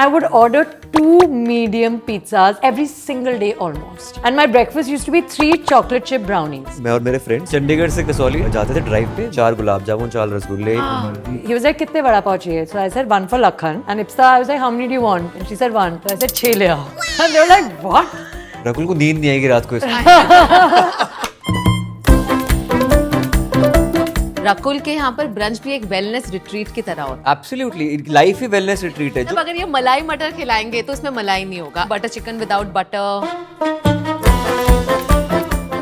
I would order 2 medium pizzas every single day almost. And my breakfast used to be 3 chocolate chip brownies. मैं और मेरे friends Chandigarh से कसौली जाते थे drive पे, 4 गुलाब जामुन, 4 रसगुल्ले. He was like, कितने बड़ा पाव चाहिए? So I said 1 for Lakhan. And Ipsa, I was like, how many do you want? And she said 1. So I said 6 ले आओ. And they were like, what? Rakul को नींद नहीं आएगी रात को इसमें. रकुल के यहाँ पर ब्रंच भी एक वेलनेस रिट्रीट की तरह होता एब्सोल्युटली लाइफ ही वेलनेस रिट्रीट है. है. अगर ये मलाई मटर खिलाएंगे तो उसमें मलाई नहीं होगा. Butter chicken without butter.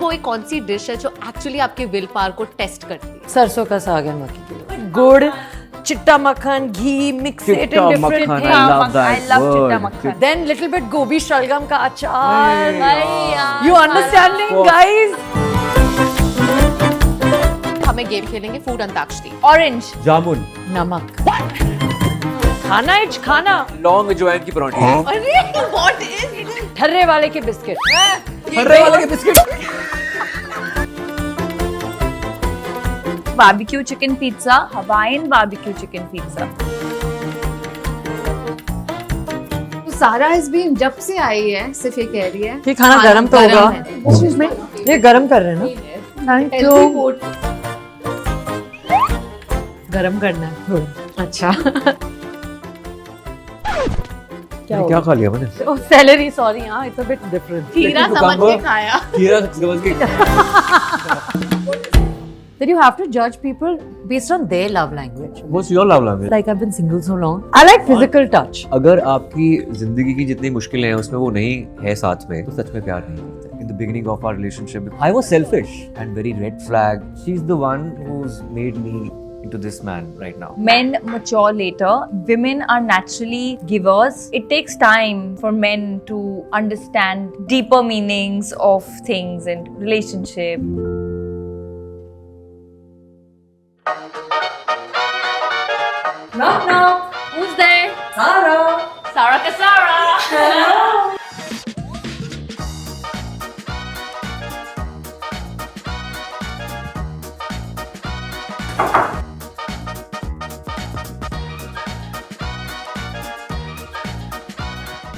वो एक कौन सी डिश है जो एक्चुअली आपके विल पावर को टेस्ट करती है? सरसों का साग है मक्की के. गुड़, चिट्टा मक्खन, घी, mix it in different things. I love chitta makhan. Then little bit gobi shalgam का अचार. You understanding, guys? हमें गेम खेलेंगे फूड अंताक्षरी. Orange. जामुन, नमक. खाना इच खाना. लौंग अजवाइन की परांठी. अरे व्हाट इज इट? ठर्रे वाले के बिस्किट. हर्रे वाले के biscuit. Barbecue chicken pizza. Hawaiian barbecue chicken pizza. सारा इस भी जब से आई है सिर्फ ये कह रही है ये खाना गरम तो होगा. है. Excuse me, ये गरम कर रहे हैं ना? Thank you. Healthy food. गरम करना है. अच्छा. क्या खा लिया मैंने? Oh, celery, sorry, हाँ, it's a bit different. खीरा समझ के खाया. खीरा समझ के. That you have to judge people based on their love language. What's your love language? Like I've been single so long. I like physical touch. अगर आपकी जिंदगी की जितनी मुश्किलें हैं उसमें वो नहीं है साथ में तो सच में प्यार नहीं करते. In the beginning of our relationship, I was selfish and very red flag. She's the one who's made me into this man right now. Men mature later. Women are naturally givers. It takes time for men to understand deeper meanings of things and relationship. Knock knock. Who's there? Sarah. Sarah Kasara.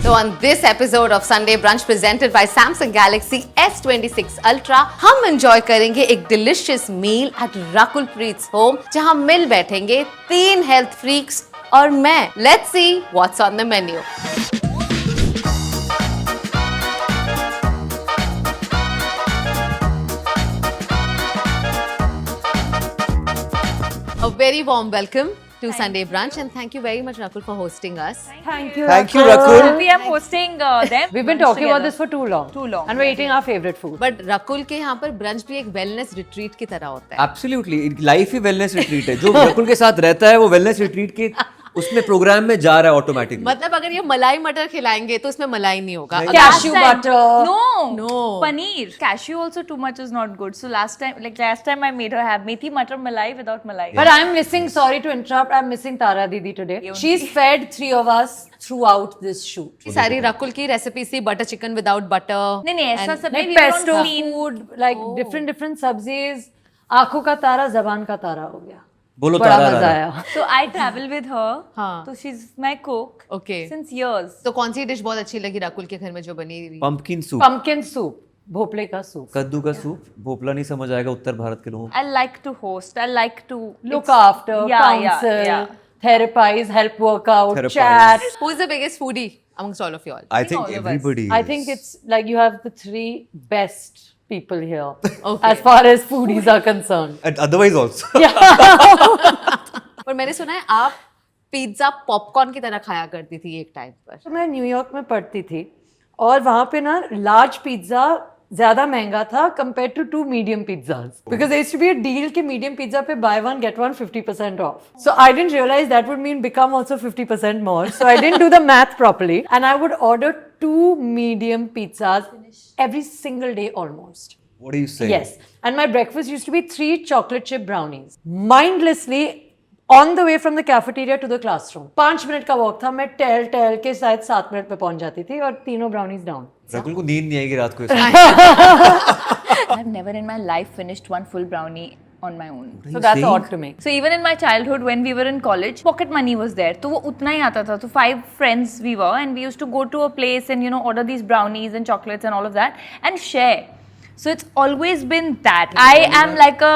So on this episode of Sunday Brunch presented by Samsung Galaxy S26 Ultra, हम enjoy करेंगे एक delicious meal at Rakul Preet's home, जहां मिल बैठेंगे 3 health freaks और मैं. Let's see what's on the menu. A very warm welcome to Sunday Brunch and thank you very much Rakul for hosting us. Thank you. Thank you, Rakul. We are hosting them. We've been talking about this for too long. Too long. And we're eating our favorite food. But Rakul के यहाँ पर brunch भी एक wellness retreat की तरह होता है. Absolutely life ही wellness retreat है. जो रकुल के साथ रहता है वो वेलनेस रिट्रीट के उसमें प्रोग्राम में जा रहा है ऑटोमेटिकली. मतलब अगर ये मलाई मटर खिलाएंगे तो उसमें मलाई नहीं होगा. नहीं. अगर- Cashew butter. No. No. Paneer. Cashew also too much is not good. So last time I made her have methi matar malai without malai. But I'm missing, sorry to interrupt, I'm missing Tara Didi today. She's fed 3 of us throughout this shoot. सारी रकुल की recipe थी butter chicken without butter. नहीं ऐसा सब Like नहीं. We pesto don't clean. food, like different sabzis. आंखों का तारा, जबान का तारा हो गया. बोलो बड़ा तारा मजा रारा. आया. So I travel with her. हाँ. So she's my cook. Okay. Since years. तो कौन सी डिश बहुत अच्छी लगी रकुल के घर में जो बनी हुई? Pumpkin soup, Pumpkin soup, Bhople का सूप. कद्दू का सूप. भोपला नहीं समझ आएगा उत्तर भारत के लोगों को. I like to host. I like to Look after, Yeah, counsel, yeah. therapize, help work out, Therapize. chat. Who is the biggest foodie amongst all of you all? I think all of us. everybody. I think it's like you have the 3 best people here Okay. as far as foodies are concerned. and otherwise also. पर मैंने सुना है आप pizza popcorn की तरह खाया करती थी एक टाइम पर. तो मैं न्यूयॉर्क में पढ़ती थी और वहां पे ना लार्ज पिज्जा ज्यादा महंगा था compare to 2 medium pizzas because there used to be a deal कि मीडियम पिज्जा पे buy one get one 50% off. So I didn't realise that would mean become also 50% more. So I didn't do the math properly and I would order 2 medium pizzas every single day almost. What do you say? Yes. And my breakfast used to be 3 chocolate chip brownies. Mindlessly on the way from the cafeteria to the classroom. 5 minute का walk था. मैं टहल के शायद 7 minute में पहुंच जाती थी और 3 ब्राउनीज डाउन. रकुल को नींद नहीं आएगी रात को इसमें. I've never in my life finished one full brownie on my own. So that's odd to me. So even in my childhood, when we were in college, pocket money was there. तो वो उतना ही आता था. So 5 friends we were, and we used to go to a place and order these brownies and chocolates and all of that and share. So it's always been that. I am like a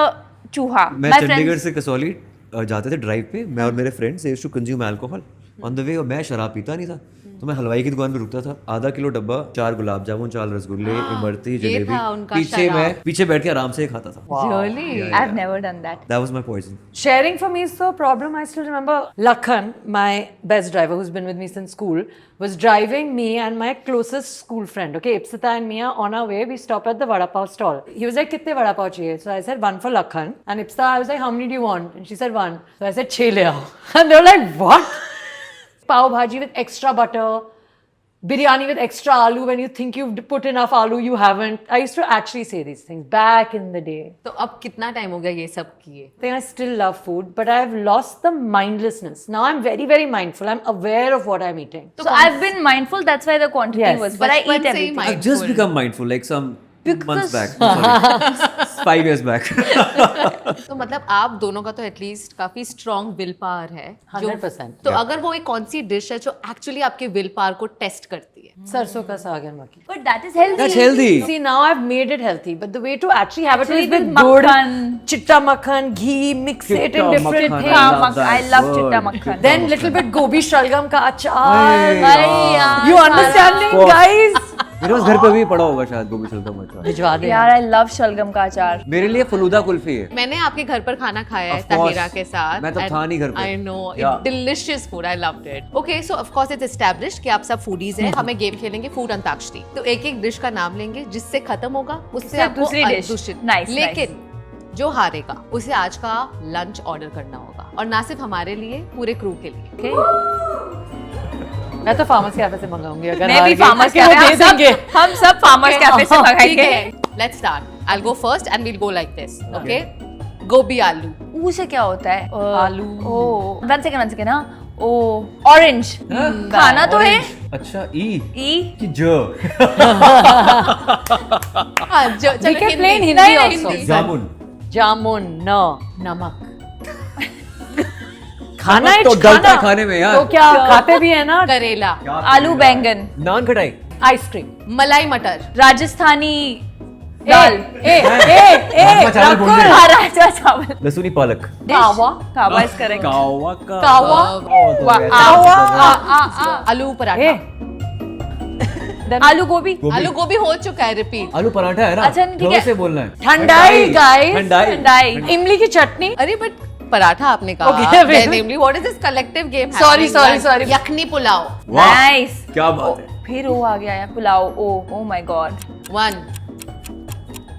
चूहा. मैं चंडीगढ़ से कसौली जाते थे drive पे, मैं और मेरे friends used to consume alcohol on the way, और मैं शराब पीता नहीं था, तो मैं हलवाई की दुकान पे रुकता था, आधा किलो डब्बा, 4 गुलाब जामुन, 4 रसगुल्ले, इमरती, जलेबी, पीछे बैठ के आराम से खाता था. Really? I've never done that. That was my poison. Sharing for me is so a problem. I still remember Lakhan, my best driver, who's been with me since school, was driving me and my closest school friend. Okay, Ipsita and Mia, on our way, we stopped at the vada pav stall. He was like, "Kitne vada pav chahiye?" So I said, "1 for Lakhan." And Ipsita, I was like, "How many do you want?" And she said, "1." So I said, "6 le aao." And they were like, "What?" Pav bhaji with extra butter. Biryani with extra aloo when you think you've put enough aloo, you haven't. I used to actually say these things back in the day. तो अब कितना time हो गया ये सब किए? I think I still love food, but I've lost the mindlessness. Now I'm very, very mindful. I'm aware of what I'm eating. So I've been mindful. That's why the quantity Yes. was. But I बचपन eat से ही everything. I've just become mindful like some months back. Sorry. 5 years back. तो मतलब आप दोनों का तो at least काफी strong will power है. 100%. तो अगर वो एक कौन सी डिश है जो एक्चुअली आपके विल पावर को टेस्ट करती है? Sarson ka saag and maki. But that is healthy. That's healthy. See, now I've made it healthy, but the way to actually have Actually it is with with good, makhan. chitta makhan, ghee, mix it in Chitta different makhan, things. I love that I love word. chitta makhan. Then little bit gobi shalgam ka achar. Hey, You understanding, course. guys? मेरे पास घर पे भी पड़ा होगा शायद गोभी शलगम अचार. भिजवा दे. यार I love शलगम का अचार. मेरे लिए फलूदा कुल्फी है. मैंने आपके घर पर खाना खाया है Of course. ताहिरा के साथ. मैं तो था नहीं घर पे. I know. Yeah. Delicious food. I loved it. Okay, so of course it's established कि आप सब foodies हैं. हमें गेम खेलेंगे फूड अंताक्षरी. तो एक एक डिश का नाम लेंगे, जिससे खत्म होगा उससे आपको दूसरी dish. दूसरी. Nice, लेकिन जो हारेगा उसे आज का लंच ऑर्डर करना होगा, और ना सिर्फ हमारे लिए, पूरे क्रू के लिए. मैं तो फार्मर्स कैफे से मंगाऊंगी अगर मैं हार भी गई, फार्मर्स क्योंकि वो दे देंगे. हम सब फार्मर्स कैफे से ठीक मंगाएंगे. है. Let's start. I'll go first and we'll go like this. Okay? गोभी आलू. उसे क्या होता है? आलू. ओ, वन सेकंड ना. ओ, ऑरेंज. खाना तो है. अच्छा ई कि ज. हाँ, We can play in Hindi नहीं, also. हिंदी. जामुन. जामुन, नमक. खाना है, तो डलता है खाने में यार. तो क्या खाते भी है ना? करेला. आलू बैंगन. नान खटाई. आइसक्रीम. मलाई मटर. राजस्थानी दाल. राजमा चावल बोल रहे हैं. हाँ, राजमा चावल. लहसुनी पालक. कावा. कावा इज करेक्ट. कावा आलू पराठा. आलू गोभी. आलू गोभी हो चुका है. रिपीट. आलू पराठा है ना. अच्छा, ठीक है. थोड़े से बोलना है. ठंडाई गाइस. ठंडाई. इमली की चटनी. अरे बट पराठा आपने कहा. Okay, wait. Namely, what is this collective game? Sorry, happening? sorry. यखनी पुलाव. वाह, नाइस. क्या बात है. फिर वो आ गया यार pulao. Oh my God. 1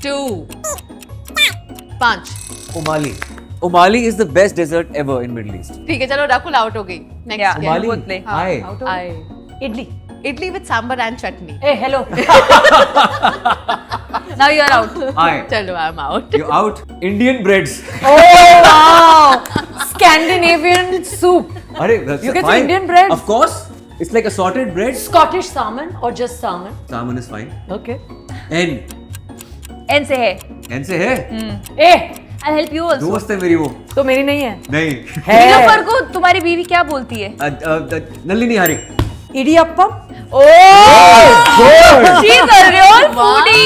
2 5. Umali is the best dessert ever in Middle East. ठीक है, चलो राकुल आउट हो गई. Yeah. Next Umali. both play. Hi. Idli. Idli with sambar and chutney. A hello. Now you are out. Hi. चलो I am out. You're out. Indian breads. Oh wow. Scandinavian soup. अरे that's You get fine. Indian breads? Of course. It's like assorted breads. Scottish salmon or just salmon? Salmon is fine. Okay. N. N से है. N से है. ए I'll help you also. दोस्त है मेरी वो. तो मेरी नहीं है. नहीं. नीलोफर को तुम्हारी बीवी क्या बोलती है? नल्ली निहारी. Idiyappam. She's a real foodie.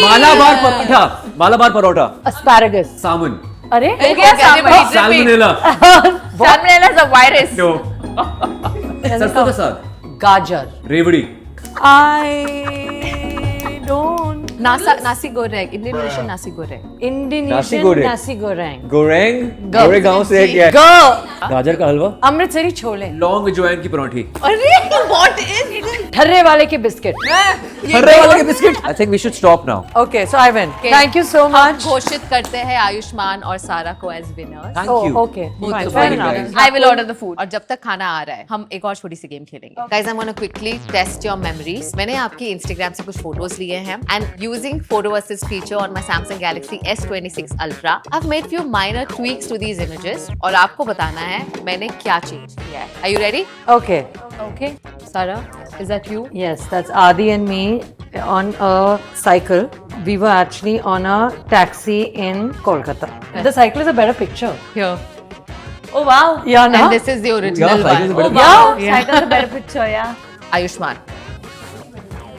Malabar paratha. Asparagus. सामन. अरे हो गया sambar. Salmonella. Salmonella is a virus. No. सरसों के साथ. गाजर. रेवड़ी. I don't. Nasi goreng. Indonesian nasi goreng. Indonesian goreng. nasi goreng. Goreng. Goregaon से है क्या? Go. गाजर का हलवा. अमृतसरी छोले. लौंग अजवाइन की पराठी. अरे व्हाट इज ठर्रे वाले के बिस्किट. हर्रे वाले के biscuit. I think we should stop now. Okay, so I win. Thank you so much. घोषित करते हैं आयुष्मान और सारा को as winners. Thank Oh, you. okay. Both Fine, of fair you enough. guys. I will order the food. और जब तक खाना आ रहा है, हम एक और छोटी सी गेम खेलेंगे. Guys, I'm gonna quickly test your memories. मैंने आपकी Instagram से कुछ फोटोज लिए हैं, and using photo assist feature on my Samsung Galaxy S26 Ultra, I've made few minor tweaks to these images. और आपको बताना है मैंने क्या चेंज किया है. Are you ready? Okay. Okay. Sarah, is that you? Yes, that's Adi and me on a cycle We were actually on a taxi in Kolkata. The cycle is a better picture. Here. Oh wow. Yeah, And this is the original cycle is a one. better Oh wow. Cycle's a better picture, yeah. Ayushman.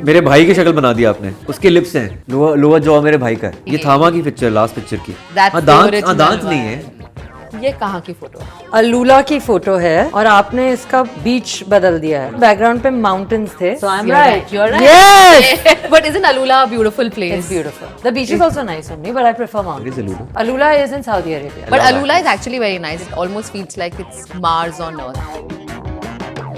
मेरे भाई की शक्ल बना दी आपने, उसके lips हैं, lower jaw मेरे भाई का है। ये थामा की पिक्चर, लास्ट पिक्चर की। That's हाँ, the दांत original दांत one. नहीं है। ये कहाँ की फोटो है? अलूला की फोटो है और आपने इसका बीच बदल दिया है। बैकग्राउंड पे माउंटेन्स थे। So I'm right. You're right. Yes. But isn't Alula a beautiful place? It's beautiful. The beach is also nice only, but I prefer It is mountains. Alula. Alula is in Saudi Arabia. But love Alula is actually very nice. It almost feels like it's Mars on Earth.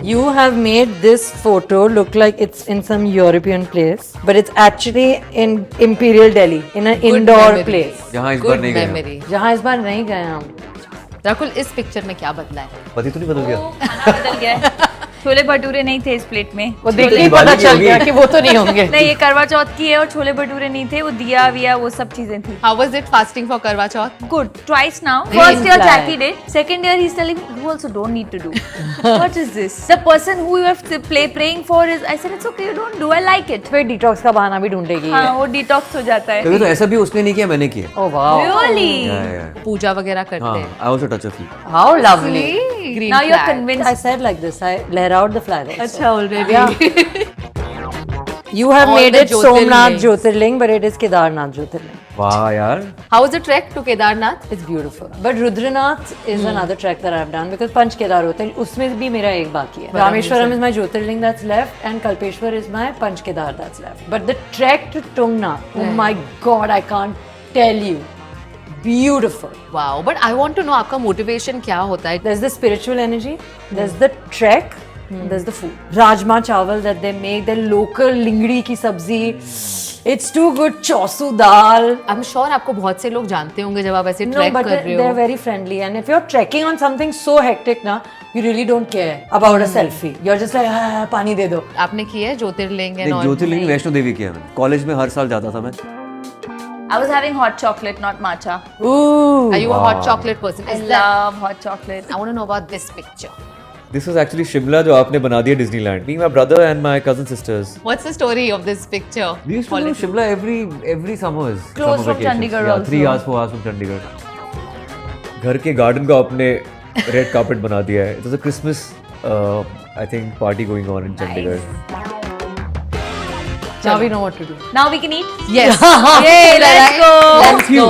You have made this photo look like it's in some European place, but it's actually in Imperial Delhi, in an Good indoor memory. place. जहाँ इस बार Good नहीं गए हम। memory. जहाँ इस बार नहीं गए हम। राकुल, इस पिक्चर में क्या बदला है? पति तो नहीं बदल गया। खाना बदल गया है। छोले भटूरे नहीं थे इस प्लेट में। वो देख के ही दिवाली पता की चल होगी। गया कि वो तो नहीं होंगे। नहीं, ये करवा चौथ की है और छोले भटूरे नहीं थे, वो दिया विया वो सब चीजें थी। How was it fasting for Karwa Chauth? Good. Twice now. Green First year flag. Jackie did. Second year he's telling me, you also don't need to do. What is this? The person who you have to praying for is, I said, it's okay, you don't do, I like it. फिर detox का बहाना भी ढूंढेगी। हाँ, वो detox हो जाता है। कभी तो ऐसा भी उसने नहीं किया, मैंने किया। Oh wow. Really? पूजा वगैरह करते हाँ, हैं। I also touch a feet. How lovely. Green Now you're flag. convinced. I said like this. I लहराओ the flag. also. अच्छा already. Yeah. You have All made the it Somnath Jyotirlings. Jyotirling, but it is Kedarnath Jyotirling. वाह यार। How was the trek to Kedarnath? It's beautiful. But Rudranath is another trek that I've done because Panch Kedar होते हैं, उसमें भी मेरा एक बाकी है. Rameshwaram is my Jyotirling that's left and Kalpeshwar is my Panch Kedar that's left. But the trek to Tungnath, oh my God, I can't tell you. Beautiful. Wow. But I want to know आपका motivation क्या होता है? There's the spiritual energy, there's the trek, there's the food. Rajma chawal that they make, their local lingdi की सब्जी. It's too good. Chausu dal. I'm sure आपको बहुत से लोग जानते होंगे जब आप ऐसे No, ट्रैक but कर रहे they're हो. very friendly. And if you're trekking on something so hectic, na, you really don't care about a selfie. You're just like, पानी दे दो. आपने किया है ज्योतिर्लिंग and देख, all? ज्योतिर्लिंग वैष्णो देवी किया मैंने। कॉलेज में हर साल जाता था मैं। I was having hot chocolate, not matcha. Ooh. Are you a hot chocolate person? I Is that? love hot chocolate. I want to know about this picture. This was actually Shimla जो आपने बना दिया Disneyland. Me, my brother and my cousin sisters. What's the story of this picture? We used to go to Shimla every summers. Close summer from vacations. Chandigarh Yeah, also. 3 hours, 4 hours from Chandigarh. घर के garden को आपने red carpet बना दिया है। It was a Christmas, I think, party going on in Chandigarh. Now we know what to do. Now we can eat? Yes. Yay, let's go. Let's go.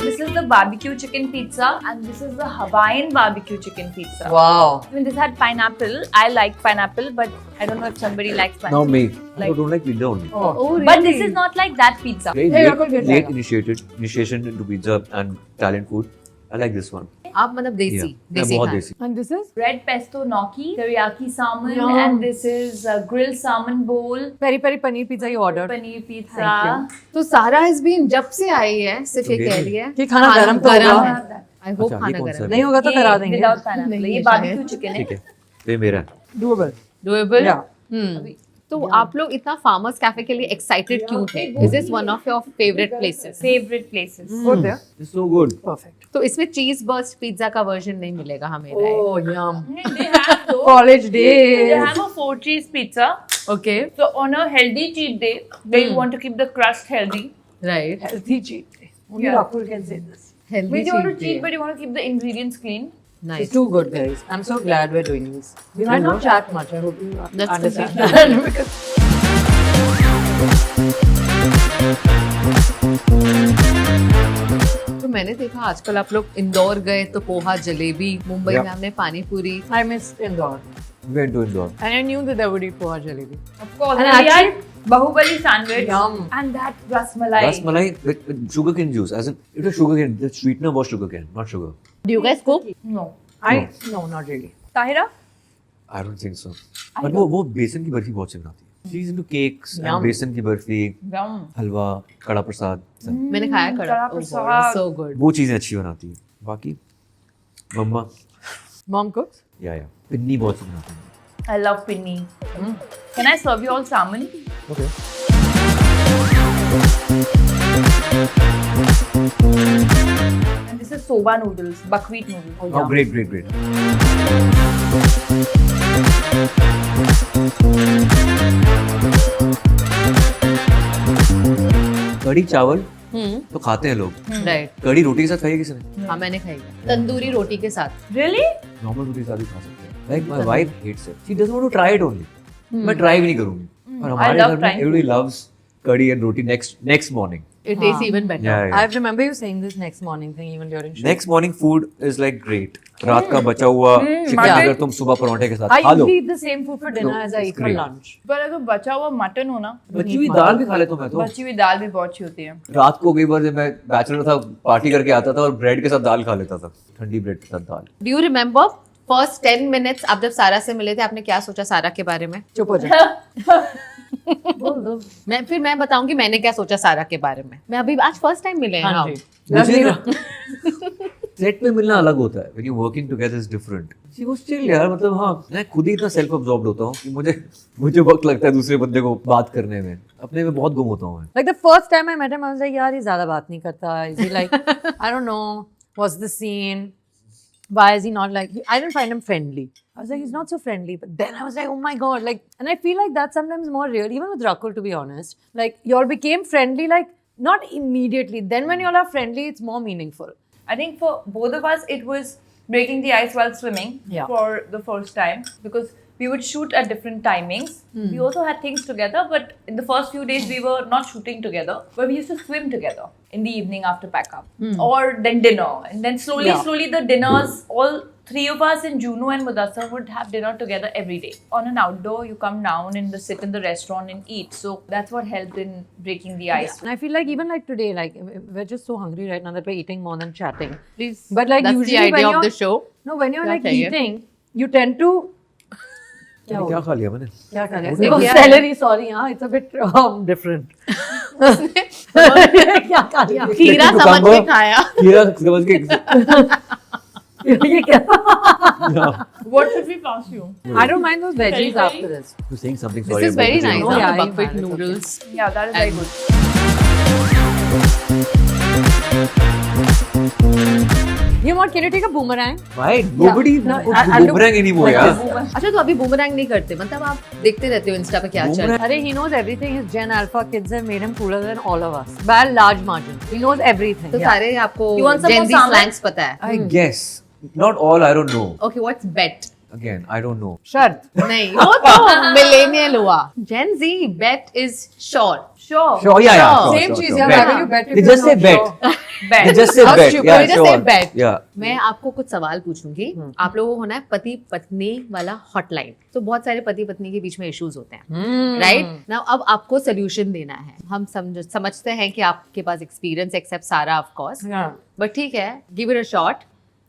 This is the barbecue chicken pizza and this is the Hawaiian barbecue chicken pizza. Wow. I mean, this had pineapple. I like pineapple, but I don't know if somebody likes pineapple. Not me. Like- I don't like pizza only. Oh, But this is not like that pizza. Very Hey, late, Rakul, get late that. initiation into pizza and Italian food. I like this one. आप मतलब देसी Yeah, देसी बहुत खाना। देसी। And this is Red pesto gnocchi, teriyaki salmon, Yum. and this is a grilled salmon bowl, peri peri paneer pizza you ordered. paneer pizza. तो सारा has been जब से आई है सिर्फ ये कह रही है कि खाना गरम तो गरम होगा। है। I hope अच्छा, ये खाना कौन सा गरम है? है। नहीं होगा तो करा देंगे. Without pineapple. नहीं ये है barbecue chicken है. ठीक है, ये मेरा है। Doable. Doable? Yeah. तो आप लोग इतना फार्मर्स कैफे के लिए एक्साइटेड क्यों थे? Is this one of your favorite places? Favorite places. Go there. It's so good. Perfect. तो इसमें चीज बर्स्ट पिज्जा का वर्जन नहीं मिलेगा हमें. Oh, yum. They have though. College They days. have a 4-cheese pizza. Okay. So on a healthy cheat day, where you want to keep the crust healthy. Right. Healthy cheat day. Only Yeah. Rakul can say this. Healthy When you want to cheat day. cheat, but you want to keep the ingredients clean. Nice. It's too good, guys. I'm so glad we're doing this. We might not chat much. I hope you That's understand that. Because तो मैंने देखा आजकल आप लोग इंदौर गए तो poha jalebi, Mumbai Yeah. में हमने पानी पूरी. I miss Indore. We went to Indore. And I knew that they would eat poha jalebi. Of course. And And we actually- had Bahubali sandwich. Yum. And that rasmalai. Rasmalai with sugarcane juice. As in, it was sugarcane. The sweetener was sugarcane, not sugar. Do you guys cook? No. No, not really. Tahira? I don't think so. But वो बेसन की बर्फी बहुत अच्छी बनाती है. She's into cakes Yum. and बेसन की barfi, Yum. हलवा, कड़ा प्रसाद. सब. मैंने खाया कड़ा. कड़ा Oh, प्रसाद. so good. वो चीजें अच्छी बनाती है. बाकी मम्मा Mom cooks? या पिन्नी बहुत अच्छी बनाती है. I love pinni. Can I serve you all salmon? Okay. And this is soba noodles, buckwheat noodles. Oh, great. कड़ी चावल तो खाते हैं लोग, राइट कड़ी रोटी के साथ खाई है किसी ने? हाँ मैंने खाई है तंदूरी रोटी के साथ Really? नॉर्मल रोटी के साथ भी खा सकते हैं। Like my wife hates it, she doesn't want to try it only. मैं ट्राई भी नहीं करूंगी। और हमारे love घर में trying everybody loves kadhi and roti next morning. It taste even better I remember you saying this next morning thing even during shoot. Next morning food is like great. रात का बचा हुआ चिकन mutton. अगर तुम सुबह परोठे के साथ I खा लो, usually eat the same food for dinner as I eat for great. lunch. पर अगर बचा हुआ मटन हो ना, बची हुई दाल भी खा लेता हूं मैं तो। बची हुई दाल भी बहुत अच्छी होती है. रात को कई बार जब मैं बैचलर था पार्टी करके आता था और ब्रेड के साथ दाल खा लेता था, ठंडी ब्रेड के साथ दाल। Do you remember first 10 minutes आप जब सारा से मिले थे आपने क्या सोचा सारा के बारे में? चुप हो जा. मैं बताऊंगी मैंने क्या सोचा सारा के बारे में. मैं अभी आज फर्स्ट टाइम मिले हैं हाँ हम. जी. मुझे ना सेट पे मिलना अलग होता है, when you're working together is different. She was chill यार, मतलब हाँ मैं खुद ही इतना सेल्फ अब्सॉर्ब्ड होता हूँ कि मुझे वक्त लगता है दूसरे बंदे को बात करने में, अपने में बहुत गुम होता हूँ मैं। Like the first time I met him, I was like, यार ये ज़्यादा बात नहीं करता. Is he like, I don't know, what's the scene? Why is he not like? I didn't find him friendly. I was like, he's not so friendly. But then I was like, oh my god, like, and I feel like that's sometimes more real, even with Rakul, to be honest. Like, y'all became friendly, like, not immediately. Then when y'all are friendly, it's more meaningful. I think for both of us, it was breaking the ice while swimming Yeah. for the first time because we would shoot at different timings. We also had things together, but in the first few days we were not shooting together, but we used to swim together in the evening after pack up, or then dinner, and then slowly the dinners. All three of us in Juno and Mudassar would have dinner together every day. On an outdoor, you come down and sit in the restaurant and eat. So that's what helped in breaking the ice. And I feel like even like today, like we're just so hungry right now that we're eating more than chatting. Please. But like That's the usually when idea of you're the show. no, when you're क्या like चाहिए? eating, you tend to क्या खा लिया मैंने? क्या कर रहे उसने हैं? किया Celery, sorry, हाँ, it's a bit different. क्या खा लिया? खीरा Like समझ के cucumber, खाया. खीरा समझ के ये क्या? What should we pass you? I don't mind those veggies after this. You're saying something. This Sorry is about very the nice. joke. Oh, yeah, the you bucket managed. noodles. Yeah, that is very And- good. You know what? Can you take a boomerang? Why? Nobody No, puts I'll do- boomerang anymore, like यार. this. अच्छा तो अभी boomerang नहीं करते मतलब आप देखते रहते हो इंस्टा पे क्या चल रहा है. Arey, he knows everything. His Gen Alpha kids have made him cooler than all of us by a large margin. He knows everything. तो सारे आपको You want some Gen more Z salmon? slangs पता है. I guess. Not all, I don't know. Okay, what's bet? Again, I don't know. शर्त. नहीं वो तो millennial हुआ. Gen Z bet is sure. Sure. Sure, yeah, yeah. Sure. Sure, Same sure, cheese, sure. yeah. Bet. Why do you bet if They you're just say not bet. sure? Bet. They just say How bet. stupid. Yeah, They just sure. say bet. Yeah. मैं आपको कुछ सवाल पूछूंगी. आप लोगों को होना है पति पत्नी वाला हॉटलाइन. तो बहुत सारे पति पत्नी के बीच में इश्यूज होते हैं, राइट? नाउ अब आपको सोल्यूशन देना है. हम समझते हैं कि आपके पास एक्सपीरियंस एक्सेप्ट सारा ऑफ कोर्स, Yeah. बट ठीक है, गिव इट अ शॉट.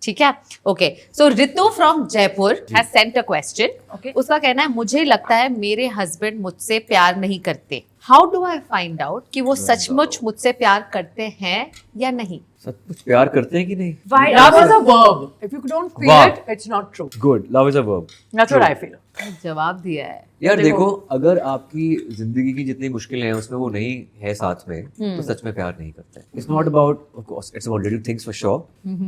ठीक है, okay. So Ritu from Jaipur has sent a question. Okay. उसका कहना है मुझे लगता है मेरे हस्बैंड मुझसे प्यार नहीं करते. How do I find out कि वो सचमुच मुझसे प्यार करते हैं या नहीं? सचमुच प्यार करते हैं कि नहीं? Why? Love is a verb. If you don't feel Wow. it, it's not true. Good. Love is a verb. That's what I feel. जवाब दिया है. यार देखो, अगर आपकी जिंदगी की जितनी मुश्किलें हैं उसमें वो नहीं है साथ में, तो सच में प्यार नहीं करते. It's not about, of course, it's about little things for sure,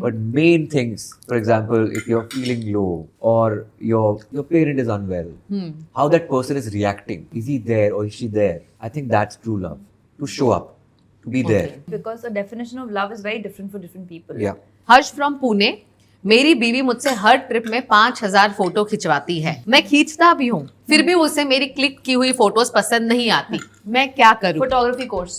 but main things. For example, if you're feeling low or your parent is unwell, how that person is reacting, is he there or is she there? I think that's true love. To show up, to be there. Because the definition of love is very different for different people. Yeah. Harsh from Pune. मेरी बीवी मुझसे हर trip में 5000 photo खिंचवाती है. मैं खींचता भी हूँ, फिर भी उसे मेरी क्लिक की हुई फोटोज पसंद नहीं आती. मैं क्या करूँ? Photography course.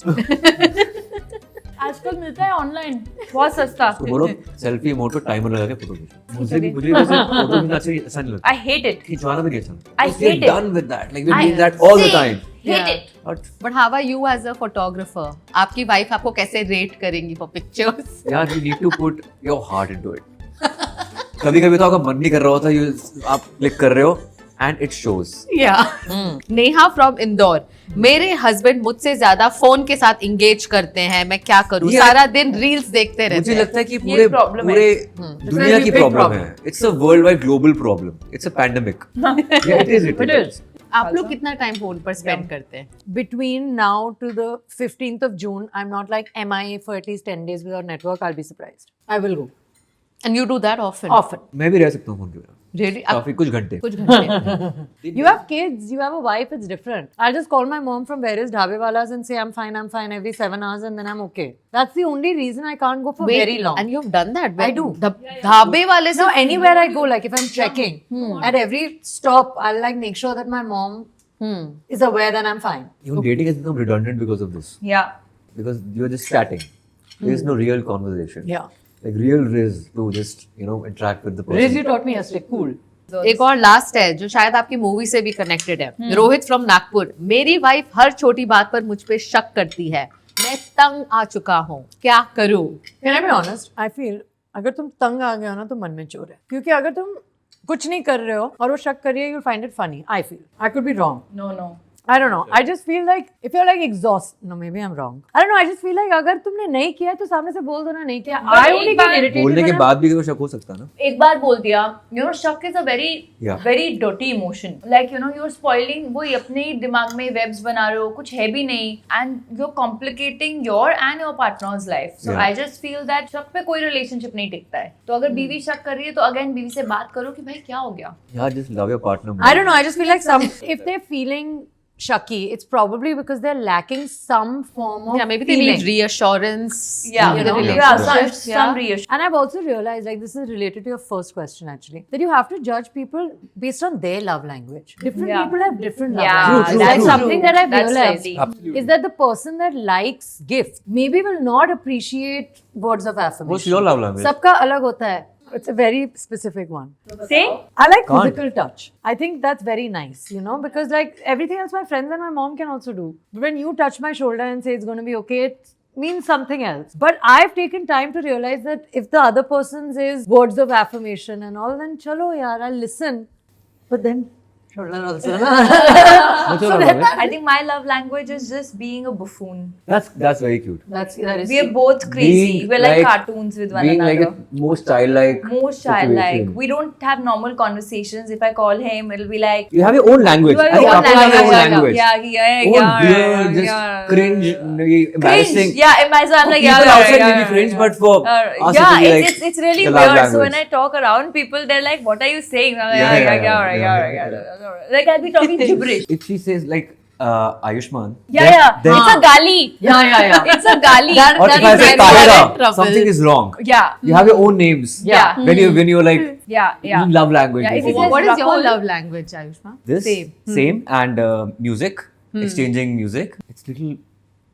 आजकल मिलता है ऑनलाइन बहुत सस्ता. तो बोलो सेल्फी मोटो टाइमर लगा के फोटो खींचो. मुझे वैसे फोटो खींचना अच्छा नहीं लगता. I hate it. खिंचवाना भी नहीं अच्छा लगता. I We're hate it. done with that. Like we're doing that all the time. Hate it. But but how are you as a photographer? आपकी वाइफ आपको कैसे रेट करेंगी फॉर पिक्चर्स? यार you need to put your heart into it. कभी कभी तो आपका मन नहीं कर रहा होता, आप क्लिक कर रहे हो and it shows. या नेहा फ्रॉम इंदौर. मेरे हस्बैंड मुझसे ज्यादा फोन के साथ इंगेज करते हैं. मैं क्या करूँ? ये- सारा दिन रील्स देखते रहते मुझे हैं. लगता है कि पूरे problem पूरे दुनिया की big प्रॉब्लम problem. है. It's a worldwide global problem. It's a pandemic. Yeah, it is. It is. आप लोग कितना टाइम फोन पर स्पेंड करते हैं? Between now to the 15th of June, I'm not like MIA for at least 10 days without network. I'll be surprised. I will go. And you do that often? Often. मैं भी रह सकता हूँ phone के बिना. Really? काफी कुछ घंटे. कुछ घंटे. You have kids, you have a wife, it's different. I'll just call my mom from various dhabewalas and say I'm fine every 7 hours and then I'm okay. That's the only reason I can't go for very long. And you've done that? I do. Dhabe wale se No, anywhere I go, like if I'm trekking, at every stop, I'll like make sure that my mom is aware that I'm fine. Even dating has become redundant because of this. Yeah. Because you're just chatting. There is no real conversation. Yeah. Like real riz to just interact with the person. Riz, you taught me yesterday. Cool. एक और last है जो शायद आपकी movie से भी connected है. Rohit from Nagpur. मेरी वाइफ हर छोटी बात पर मुझ पे शक करती है. मैं तंग आ चुका हूँ, क्या करूँ? Can I be honest? I feel अगर तुम तंग आ गए हो ना तो मन में चोर है. क्योंकि अगर तुम कुछ नहीं कर रहे हो और वो शक कर रही है, you'll find it funny. I feel. I could be wrong. No. I don't know. I just feel like if you're like exhausted, no, maybe I'm wrong. I don't know. I just feel like अगर तुमने नहीं किया है तो सामने से बोल दो ना नहीं किया. I only get irritated. बोलने के when बाद भी वो शक हो सकता है ना. एक बार बोल दिया, शक is a Yeah. very dirty emotion. Like you're spoiling, वो अपने ही दिमाग में webs बना रहे हो, कुछ है भी नहीं, and you're complicating your and your partner's life. So Yeah. I just feel that शक पे कोई relationship नहीं टिकता है. तो अगर बीवी शक कर रही है तो again बीवी से बात करो कि भाई क्या हो गया. Yeah, just love your partner more. I don't know. I just feel like if they're feeling shucky, it's probably because they're lacking some form of Yeah, maybe they feeling. need reassurance. Yeah, you know, some reassurance. And I've also realized, like this is related to your first question actually, that you have to judge people based on their love language. Different Yeah. people have different love Yeah, language. True, That's true. something that I've That's realized healthy. is that the person that likes gifts maybe will not appreciate words of affirmation. What's your love language? सबका अलग होता है. It's a very specific one. Say? I like Can't. physical touch. I think that's very nice, because like everything else my friends and my mom can also do. But when you touch my shoulder and say it's going to be okay, it means something else. But I've taken time to realize that if the other person says words of affirmation and all, then chalo yaar, I'll listen. But then shoulder also. What's your love language? I think my love language is just being a buffoon. That's very cute. that is We are both crazy. Being We're like like- cartoons with one Being another. like a most childlike. Most childlike. situation. We don't have normal conversations. If I call him, it'll be like, You have your own language. You have As a your own couple have your own language. language. Yeah, Own weird, just cringe, embarrassing. Cringe. Yeah, imagine I'm like, People outside may be cringe, but for us yeah, it will be like it's really the love weird. So when language. I talk around people, they're like, "What are you saying?" I'm like, Yeah. Like I'll be talking gibberish. If she says like Ayushman, Yeah. then It's a gali. Yeah. It's a gali. or if I say That's why I'm in Tahira, trouble. something is wrong. Yeah. You have your own names. Yeah. When you're like Yeah. in love language. Yeah, if basically. it What is your Rakul. love language, Ayushma? This Same. and music, exchanging music. It's little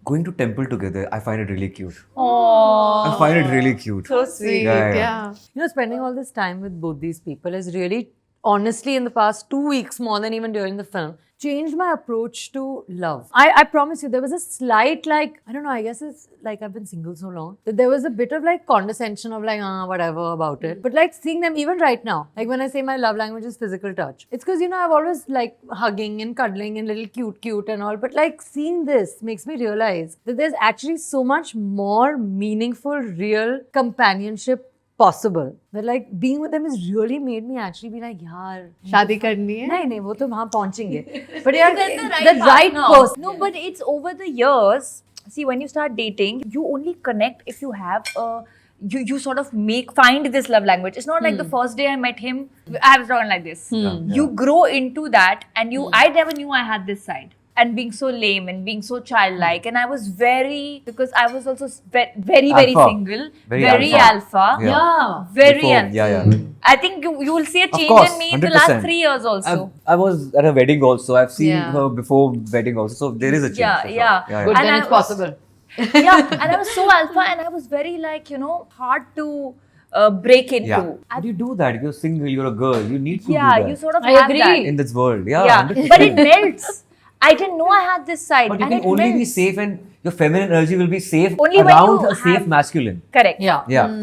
going to temple together. I find it really cute. Aww. I find it really cute. So sweet. Yeah. Spending all this time with both these people has really, honestly, in the past 2 weeks, more than even during the film, changed my approach to love. I promise you, there was a slight, like, I don't know, I guess it's like I've been single so long, that there was a bit of like condescension of like, whatever about it. But like seeing them even right now, like when I say my love language is physical touch, it's because, I've always like hugging and cuddling and little cute and all. But like seeing this makes me realize that there's actually so much more meaningful, real companionship possible. That like being with them has really made me actually be like, yaar, शादी करनी है? नहीं वो तो वहाँ पहुँचेंगे. But यार, the the right person. No, but it's over the years. See, when you start dating, you only connect if you have a. You sort of find this love language. It's not like the first day I met him, I was talking like this. You grow into that, and I never knew I had this side. And being so lame and being so childlike, and I was because I was also very Alpha. single, Very very alpha. alpha. Yeah. Very Before, alpha. yeah. I think you will see a change course, in me in the last 100%. 3 years also. I was at a wedding also. I've seen Yeah. her before wedding also. So there is a change. Yeah, for sure. yeah. Good, And then I it's was- possible. Yeah, and I was so alpha, and I was very hard to break into. Yeah. How do you do that? You're single, you're a girl. You need to do Yeah, that you sort of I have agree. that. in this world. Yeah. Yeah, 100%. but it melts. I didn't know I had this side, But you and can it only be melts. safe and your feminine energy will be safe Only when around you a safe have- masculine. Correct. Yeah. Yeah.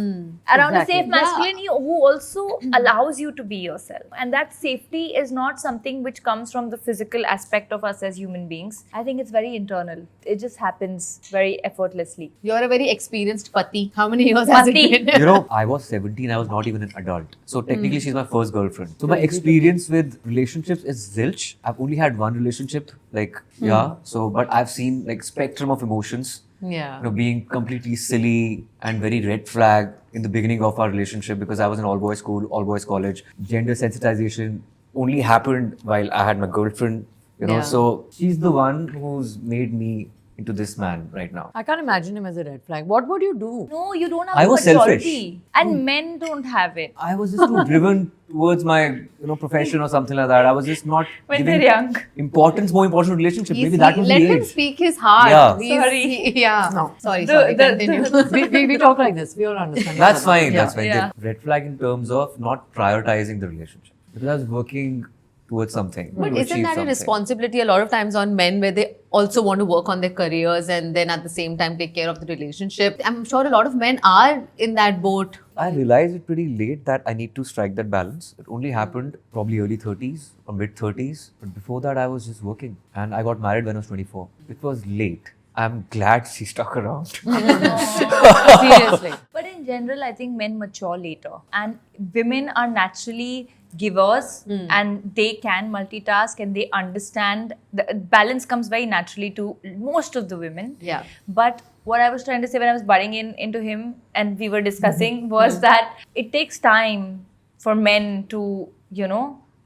Around Exactly. a safe masculine who also allows you to be yourself. And that safety is not something which comes from the physical aspect of us as human beings. I think it's very internal. It just happens very effortlessly. You're a very experienced pati. How many years has it Pati. been? I was 17, I was not even an adult. So technically she's my first girlfriend. So my experience with relationships is zilch. I've only had one relationship, but I've seen like spectrum of emotions. Yeah. You know, being completely silly and very red flag in the beginning of our relationship because I was in all boys school, all boys college. Gender sensitization only happened while I had my girlfriend. You know, Yeah. so she's the one who's made me into this man right now. I can't imagine him as a red flag. What would you do? No, you don't have I the was selfish. maturity. And men don't have it. I was just too driven towards my, profession or something like that. I was just not When giving they're young. importance, more important relationship. Maybe that was let the him age. speak his heart. Yeah. He's- yeah. No. Sorry, The- sorry. the- Continue. we talk like this. We all understand. That's fine. Yeah. That's fine. Yeah. Red flag in terms of not prioritizing the relationship because I was working towards something. But to isn't achieve that a something. responsibility a lot of times on men where they also want to work on their careers and then at the same time take care of the relationship? I'm sure a lot of men are in that boat. I realized it pretty late that I need to strike that balance. It only happened probably early 30s or mid 30s. But before that, I was just working. And I got married when I was 24. It was late. I'm glad she stuck around. Seriously. But in general, I think men mature later. And women are naturally givers and they can multitask and they understand. The balance comes very naturally to most of the women. Yeah. But what I was trying to say when I was butting into him and we were discussing was that it takes time for men to,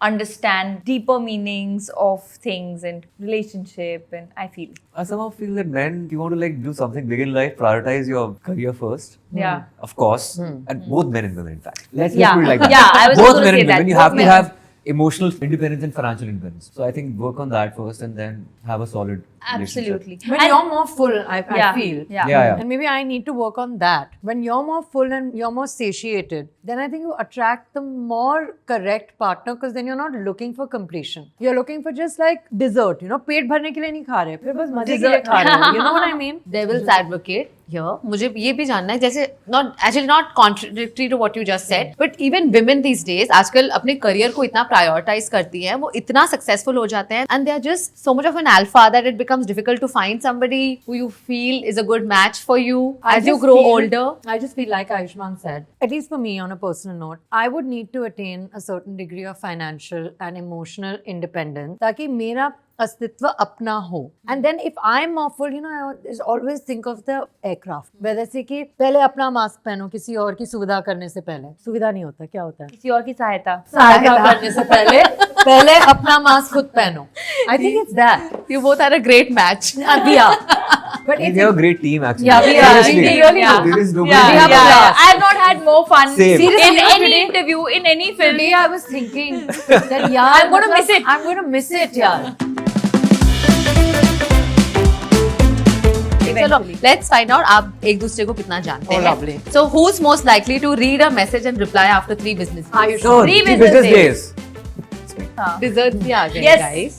understand deeper meanings of things and relationship, and I feel. I somehow feel that men, if you want to do something big in life, prioritize your career first. Yeah. Of course. And both men and women, in fact. Let's Yeah. put it like that. Yeah, I was both gonna men say and that. women. You Both have to men. have emotional independence and financial independence. So I think work on that first and then have a solid relationship. Absolutely. When you're more full, I feel. Yeah. Yeah. And maybe I need to work on that. When you're more full and you're more satiated, then I think you attract the more correct partner because then you're not looking for completion. You're looking for just like dessert, पेट भरने के लिए नहीं खा रहे, फिर बस मजे के लिए खा रहे हो. You know what I mean? Devil's advocate here. मुझे ये भी जानना है जैसे not contradictory to what you just said, but even women these days आजकल अपने career को इतना prioritize करती हैं, वो इतना successful हो जाते हैं, and they are just so much of an alpha that it becomes difficult to find somebody who you feel is a good match for you as you grow older. I just feel like Ayushmann said, at least for me on a personal note, I would need to attain a certain degree of financial and emotional independence ताकि मेरा अस्तित्व अपना हो. And then if I'm more full, I always think of the aircraft. वैसे कि पहले अपना mask पहनो किसी और की सुविधा करने से पहले. सुविधा नहीं होता, क्या होता है? किसी और की सहायता. सहायता करने से पहले अपना मास्क खुद पहनो. I think it's that. You both are a great match. Yeah. But We it's have a great team actually. Yeah, we are. Seriously. We really are. There is no Yeah, We have a yeah. blast. I have not had more fun Same. Seriously, in any today- interview, in any film. Today I was thinking that I'm gonna miss it. I'm gonna miss it, yaar. चलो let's find out आप एक दूसरे को कितना जानते Oh, हैं. lovely. So who's most likely to read a message and reply after 3 business days? Ayush. No, Three three business business days. Desserts भी आ गए Yes. guys.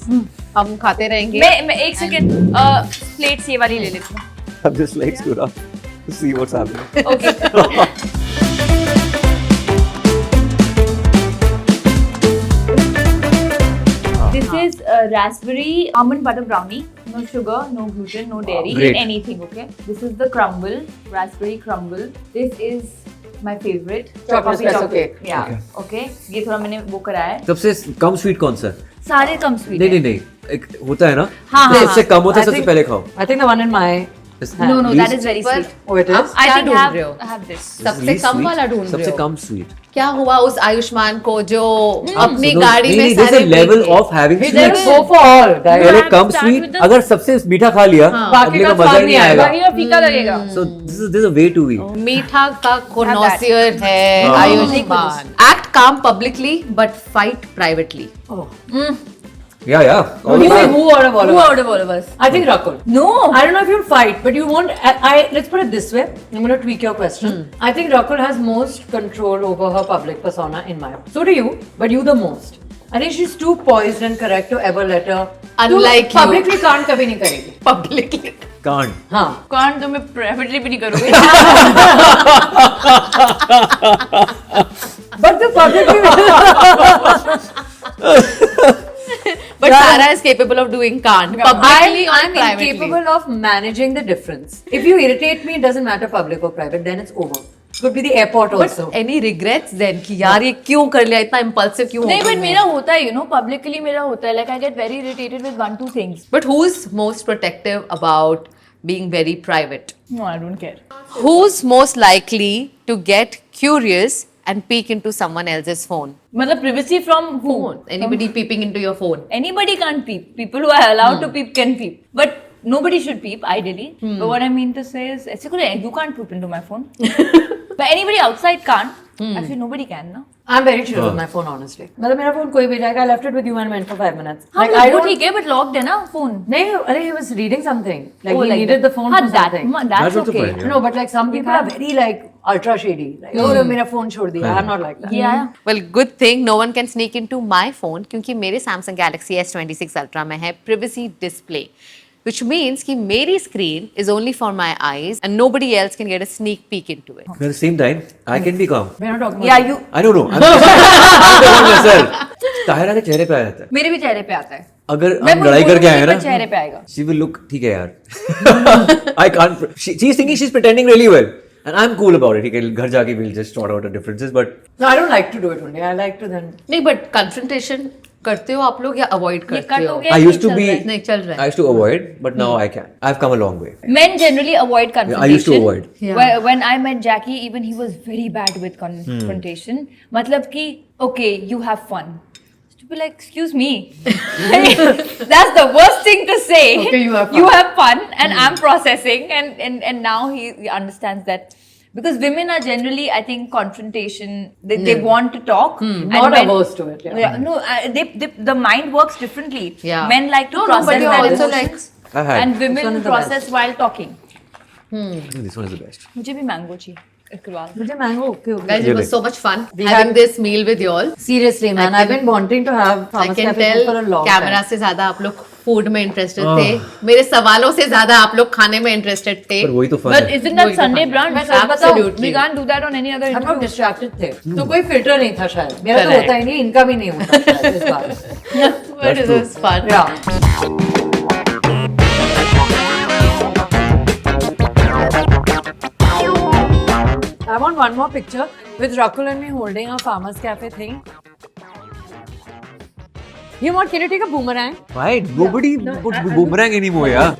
हम खाते रहेंगे. मैं एक सेकंड प्लेट्स ये वाली ले लेती हूँ. I'm just like stood up to see what's happening. Okay. This is raspberry almond butter brownie. No sugar, no gluten, no dairy Great. in anything. Okay. This is the crumble, raspberry crumble. This is my favorite Chocolate espresso cake. Yeah. Okay. ये थोड़ा मैंने वो कराया है. सबसे कम sweet कौन सा है? सारे कम स्वीट नहीं नहीं नहीं एक होता है ना हाँ, तो हाँ, सबसे कम होता है I सबसे think- पहले खाओ. I think the one in my No, that Least- is very But- sweet. oh it is. I क्या think ढूंढ have रहे हो? have this. सबसे Least कम sweet, वाला ढूंढ रहे सबसे हो. कम स्वीट. क्या हुआ उस आयुष्मान को जो अपनी So, गाड़ी नहीं, में नहीं, there's सारे a level पी के- of having Then sweets. go for all, guys. पहले have come start sweet with the- अगर सबसे मीठा खा लिया बाकी अगले का का मजा स्वाद ही नहीं नहीं आएगा. बाकी का फीका लगेगा. So this is a way to be. मीठा का connoisseur है हाँ. Ayushman. Act calm publicly but fight privately. Oh. Yeah. All You of say that. who out of all Who of us? out of all of us? I think Rakul. No. I don't know if you'll fight, but you won't. Let's put it this way. I'm going to tweak your question. I think Rakul has most control over her public persona in my opinion. So do you, but you the most. I think she's too poised and correct to ever let her. Unlike you. Publicly can't कभी नहीं करेगी. Publicly. Can't. हाँ. कौन तो मैं privately भी नहीं करूँगी. But the publicly. But Sarah is capable of doing can't. Publicly or I'm privately. incapable of managing the difference. If you irritate me, it doesn't matter public or private. Then it's over. Could be the airport also. But any regrets then कि यार ये क्यों कर लिया इतना impulsive क्यों नहीं हो गई but मैं? मेरा होता है publicly मेरा होता है like I get very irritated with 1-2 things. But who's most protective about being very private? No, I don't care. Who's most likely to get curious and peek into someone else's phone? मतलब privacy from who? Anybody peeping into your phone? Anybody can't peep. People who are allowed to peep can peep. But nobody should peep, ideally. But what I mean to say is, you can't poop into my phone. But anybody outside can't. Actually, nobody can, no? I'm very chill with my phone, honestly. मतलब मेरा phone कोई भी like I left it with you and went for 5 minutes. हाँ, Like मतलब I वो don't. ठीक है, but locked है ना phone. नहीं, अरे he was reading something. Like Oh, he like needed that. the phone हाँ, for something. that's That's also okay. fine, yeah. No, but like some people are very like ultra shady. Like oh मेरा phone छोड़ दिया. I'm not like that. Yeah. Well, good thing no one can sneak into my phone क्योंकि मेरे Samsung Galaxy S26 Ultra में है privacy display, which means कि मेरी screen is only for my eyes and nobody else can get a sneak peek into it. But at the same time, I can be calm. We're not talking. Yeah, about you. I don't know. I'm the one myself. Tahira के चेहरे पे आ जाता है. मेरे भी चेहरे पे आता है. अगर मैं हम लड़ाई करके आए हैं बोलूंगी, ना, पर चेहरे पे आएगा. she will look ठीक है यार. I can't. She's thinking she's pretending really well, and I'm cool about it. ठीक है, घर जाके we'll just sort out the differences. But No, I don't like to do it only. I like to then. नहीं, but confrontation करते हो आप लोग या avoid ये करते कट हो? हो गया. I used to चल be. रहा है. नहीं चल रहा I है. used to avoid, but now I can. I've come a long way. Men generally avoid confrontation. I used to avoid. Yeah. When I met Jackie, even he was very bad with confrontation. मतलब कि okay, you have fun. To be like, excuse me, that's the worst thing to say. Okay, you have fun. You have fun, and I'm processing, and now he understands that. Because women are generally, I think, confrontation. They want to talk. and Not men- averse to it. Yeah. Yeah, no, the mind works differently. Yeah. Men like to No, process but you their also emotions, like. I had. and This one women is the process while talking. This one is the best. मुझे भी mango चाहिए. इकबाल. मुझे mango okay हो गया. Guys, it Really? was so much fun We having had- this meal with you all. Seriously, man. I've been wanting to have I Farmers can Cafe tell for a long camera time. से ज्यादा आप लोग food में interested थे. मेरे सवालों से ज्यादा आप लोग खाने में इंटरेस्टेड थे. पर वही तो fun But है. isn't that Wait, Sunday fine. brunch? मैं सच बताऊं, Absolutely. We can't do that on any other हम लोग interview. distracted थे. तो कोई filter नहीं था शायद. मेरा तो Correct. होता ही नहीं, इनका भी नहीं होता शायद इस बार. But it was fun. Yeah. I want one more picture with Rakul and me holding a Farmers Cafe thing. You want? Can you take a boomerang? Why? Nobody puts boomerang anymore, yeah.